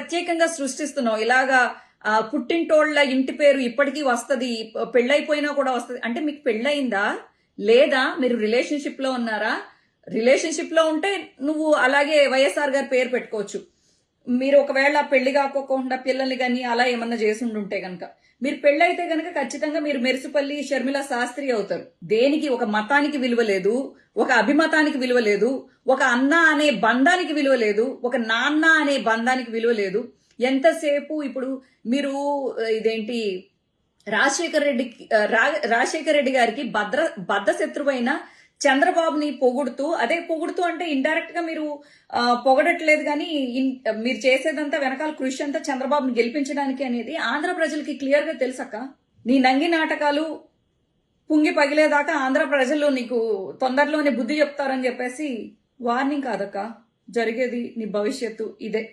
ప్రత్యేకంగా సృష్టిస్తున్నావు ఇలాగా పుట్టింటోళ్ల ఇంటి పేరు ఇప్పటికీ వస్తది, పెళ్ళైపోయినా కూడా వస్తది అంటే మీకు పెళ్ళయిందా లేదా? మీరు రిలేషన్షిప్ లో ఉన్నారా? రిలేషన్షిప్ లో ఉంటే నువ్వు అలాగే వైఎస్ఆర్ గారి పేరు పెట్టుకోవచ్చు. మీరు ఒకవేళ పెళ్లి కాకోకుండా పిల్లల్ని కానీ అలా ఏమన్నా చేసుండుంటే గనక, మీరు పెళ్ళైతే గనక ఖచ్చితంగా మీరు మెరిసిపల్లి షర్మిల శాస్త్రి అవుతారు. దేనికి ఒక మతానికి విలువ లేదు, ఒక అభిమతానికి విలువ లేదు, ఒక అన్న అనే బంధానికి విలువ లేదు, ఒక నాన్న అనే బంధానికి విలువ లేదు. ఎంతసేపు ఇప్పుడు మీరు ఇదేంటి రాజశేఖర రెడ్డి గారికి బద్ద శత్రువైన చంద్రబాబుని పొగుడుతూ, అదే పొగుడుతూ అంటే ఇండైరెక్ట్ గా మీరు పొగడట్లేదు కానీ మీరు చేసేదంతా వెనకాల కృషి అంతా చంద్రబాబుని గెలిపించడానికి అనేది ఆంధ్ర ప్రజలకి క్లియర్ గా తెలుసక్క. నీ నంగి నాటకాలు పుంగి పగిలేదాకా ఆంధ్ర ప్రజలు నీకు తొందరలోనే బుద్ధి చెప్తారని చెప్పేసి వార్నింగ్ కాదక్క, జరిగేది నీ భవిష్యత్తు ఇదే.